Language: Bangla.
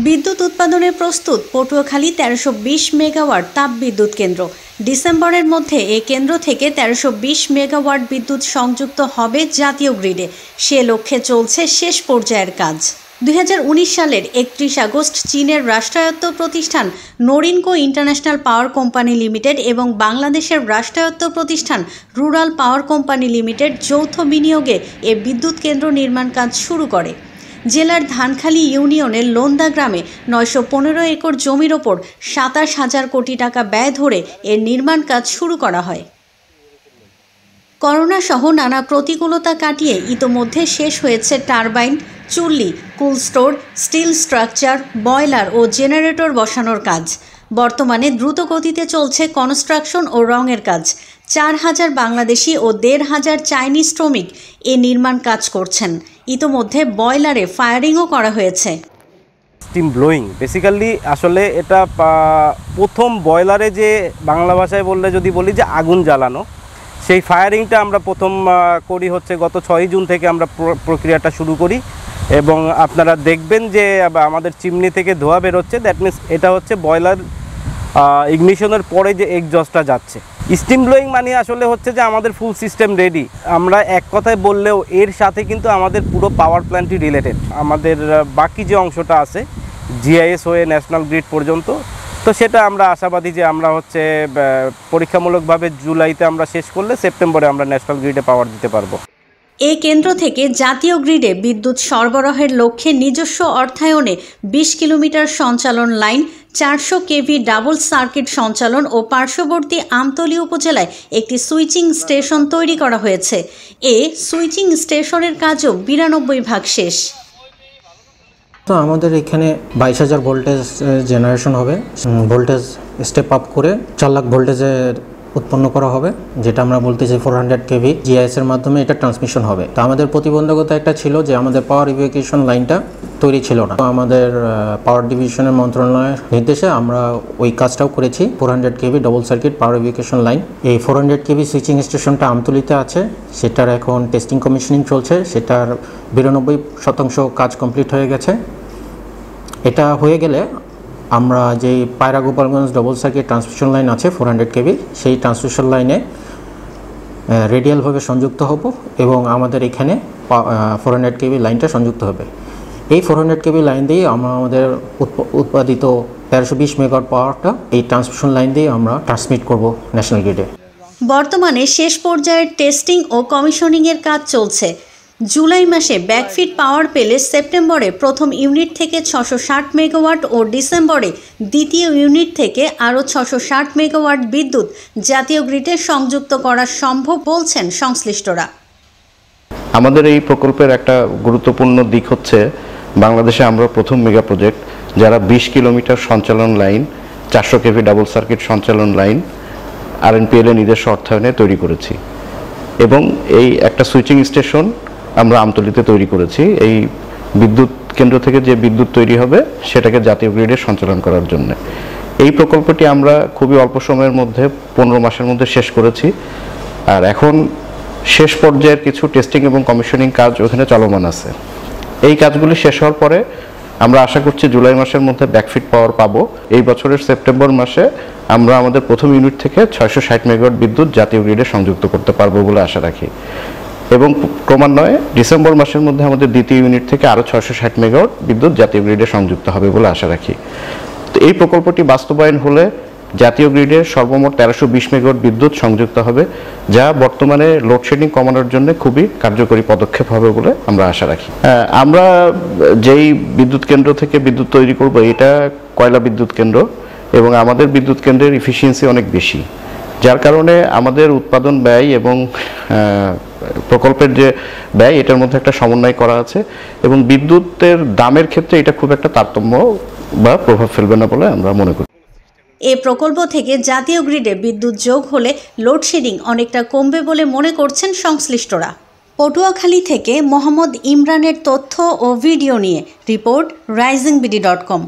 বিদ্যুৎ উৎপাদনে প্রস্তুত পটুয়াখালী 1320 মেগাওয়াট তাপবিদ্যুৎ কেন্দ্র। ডিসেম্বরের মধ্যে এই কেন্দ্র থেকে 1320 মেগাওয়াট বিদ্যুৎ সংযুক্ত হবে জাতীয় গ্রিডে। সে লক্ষ্যে চলছে শেষ পর্যায়ের কাজ। 2019 সালের 31 আগস্ট চীনের রাষ্ট্রায়ত্ত প্রতিষ্ঠান নোরিনকো ইন্টারন্যাশনাল পাওয়ার কোম্পানি লিমিটেড এবং বাংলাদেশের রাষ্ট্রায়ত্ত প্রতিষ্ঠান রুরাল পাওয়ার কোম্পানি লিমিটেড যৌথ বিনিয়োগে এ বিদ্যুৎ কেন্দ্র নির্মাণ কাজ শুরু করে। জেলার ধানখালী ইউনিয়নের লোন্দা গ্রামে 915 একর জমির ওপর 27,000 কোটি টাকা ব্যয় ধরে এর নির্মাণ কাজ শুরু করা হয়। করোনা সহ নানা প্রতিকূলতা কাটিয়ে ইতোমধ্যে শেষ হয়েছে টারবাইন, চুল্লি, কুল স্টোর, স্টিল স্ট্রাকচার, বয়লার ও জেনারেটর বসানোর কাজ। বর্তমানে দ্রুত গতিতে চলছে কনস্ট্রাকশন ও রঙের কাজ। 4,000 বাংলাদেশি ও 1,500 চাইনিজ শ্রমিক এ নির্মাণ কাজ করছেন। ইতোমধ্যে বয়লারে ফায়ারিংও করা হয়েছে। স্টিম ব্লোয়িং বেসিক্যালি আসলে এটা প্রথম বয়লারে যে বাংলা ভাষায় বললে যদি বলি যে আগুন জ্বালানো, সেই ফায়ারিংটা আমরা প্রথম করি হচ্ছে গত 6 জুন থেকে আমরা প্রক্রিয়াটা শুরু করি এবং আপনারা দেখবেন যে আমাদের চিমনি থেকে ধোঁয়া বেরোচ্ছে। দ্যাট মিনস এটা হচ্ছে বয়লার ইগনিশনের পরে যে এক্সজস্টটা যাচ্ছে। স্টিম ব্লোয়িং মানে আসলে হচ্ছে যে আমাদের ফুল সিস্টেম রেডি। আমরা এক কথায় বললেও এর সাথে কিন্তু আমাদের পুরো পাওয়ার প্ল্যান্টই রিলেটেড। আমাদের বাকি যে অংশটা আছে জিআইএস হয়ে ন্যাশনাল গ্রিড পর্যন্ত, তো সেটা আমরা আশাবাদী যে আমরা হচ্ছে পরীক্ষামূলকভাবে জুলাইতে আমরা শেষ করলে সেপ্টেম্বরে আমরা ন্যাশনাল গ্রিডে পাওয়ার দিতে পারবো। এই কেন্দ্র থেকে জাতীয় গ্রিডে বিদ্যুৎ সরবরাহের লক্ষ্যে নিজস্ব অর্থায়নে 20 কিলোমিটার সঞ্চালন লাইন, 400 কেভি ডাবল সার্কিট সঞ্চালন ও পার্শ্ববর্তী আমতলী উপজেলায় একটি সুইচিং স্টেশন তৈরি করা হয়েছে। এ সুইচিং স্টেশনের কাজও 92% শেষ। তো আমাদের এখানে 22,000 ভোল্টেজ জেনারেশন হবে। ভোল্টেজ স্টেপ আপ করে 4 লাখ ভোল্টেজের উৎপন্ন করা হবে, যেটা আমরা বলতেছি 400 কেভি জিআইএস এর মাধ্যমে এটা ট্রান্সমিশন হবে। তো আমাদের প্রতিবন্ধকতা একটা ছিল যে আমাদের পাওয়ার ইভ্যাকুয়েশন লাইনটা তৈরি ছিল না। আমাদের পাওয়ার ডিভিশনের মন্ত্রণালয়ের নির্দেশে আমরা ওই কাজটাও করেছি। 400 KV double circuit power evacuation line. এই 400 কেভি সুইচিং স্টেশনটা আমতলীতে আছে, সেটার এখন টেস্টিং কমিশনিং চলছে। সেটার 92% কাজ কমপ্লিট হয়ে গেছে। এটা হয়ে গেলে আমরা যে পায়রা Gopalganj double circuit transmission line আছে 400 কেভি, সেই ট্রান্সমিশন লাইনে রেডিয়ালভাবে সংযুক্ত হব এবং আমাদের এখানে 400 কেভি লাইনটা সংযুক্ত হবে। এই 400 কেভি লাইন দিয়ে আমরা আমাদের উৎপাদিত 1320 মেগাওয়াট পাওয়ারটা এই ট্রান্সমিশন লাইন দিয়ে আমরা ট্রান্সমিট করব ন্যাশনাল গ্রিডে। বর্তমানে শেষ পর্যায়ের টেস্টিং ও কমিশনিংয়ের কাজ চলছে। জুলাই মাসে ব্যাকফিট পাওয়ার পেলে সেপ্টেম্বরে প্রথম ইউনিট থেকে 660 মেগাওয়াট ও ডিসেম্বরে দ্বিতীয় ইউনিট থেকে আরও 660 মেগাওয়াট বিদ্যুৎ জাতীয় গ্রিডে সংযুক্ত করা সম্ভব বলছেন সংশ্লিষ্টরা। আমাদের এই প্রকল্পের একটা গুরুত্বপূর্ণ দিক হচ্ছে বাংলাদেশে আমরা প্রথম মেগা প্রজেক্ট যারা 20 কিলোমিটার সঞ্চালন লাইন, 400 কেভি ডাবল সার্কিট সঞ্চালন লাইন আরএনপিএল এর নিজস্ব অর্থায়নে তৈরি করেছি এবং এই একটা সুইচিং স্টেশন আমরা আমতলীতে তৈরি করেছি। এই বিদ্যুৎ কেন্দ্র থেকে যে বিদ্যুৎ তৈরি হবে সেটাকে জাতীয় গ্রিডে সঞ্চালন করার জন্য এই প্রকল্পটি আমরা খুবই অল্প সময়ের মধ্যে 15 মাসের মধ্যে শেষ করেছি। আর এখন শেষ পর্যায়ের কিছু টেস্টিং এবং কমিশনিং কাজ ওখানে চলমান আছে। এই কাজগুলি শেষ হওয়ার পরে আমরা আশা করছি জুলাই মাসের মধ্যে ব্যাকফিট পাওয়ার পাবো। এই বছরের সেপ্টেম্বর মাসে আমরা আমাদের প্রথম ইউনিট থেকে 660 মেগাওয়াট বিদ্যুৎ জাতীয় গ্রিডে সংযুক্ত করতে পারবো বলে আশা রাখি এবং ক্রমান্বয়ে ডিসেম্বর মাসের মধ্যে আমাদের দ্বিতীয় ইউনিট থেকে আরও 660 মেগাওয়াট বিদ্যুৎ জাতীয় গ্রিডে সংযুক্ত হবে বলে আশা রাখি। তো এই প্রকল্পটি বাস্তবায়ন হলে জাতীয় গ্রিডে সর্বমোট 1320 মেগাওয়াট বিদ্যুৎ সংযুক্ত হবে, যা বর্তমানে লোডশেডিং কমানোর জন্য খুবই কার্যকরী পদক্ষেপ হবে বলে আমরা আশা রাখি। আমরা যেই বিদ্যুৎ কেন্দ্র থেকে বিদ্যুৎ তৈরি করব এটা কয়লা বিদ্যুৎ কেন্দ্র এবং আমাদের বিদ্যুৎ কেন্দ্রের এফিসিয়েন্সি অনেক বেশি, যার কারণে আমাদের উৎপাদন ব্যয় এবং প্রকল্পের যে ব্যয় এটার মধ্যে একটা সমন্বয় করা আছে এবং বিদ্যুতের দামের ক্ষেত্রে এটা খুব একটা তারতম্য বা প্রভাব ফেলবে না বলে আমরা মনে করি। এ প্রকল্প থেকে জাতীয় গ্রিডে বিদ্যুৎ যোগ হলে লোডশেডিং অনেকটা কমবে বলে মনে করছেন সংশ্লিষ্টরা। পটুয়াখালী থেকে মোহাম্মদ ইমরানের তথ্য ও ভিডিও নিয়ে রিপোর্ট risingBD.com।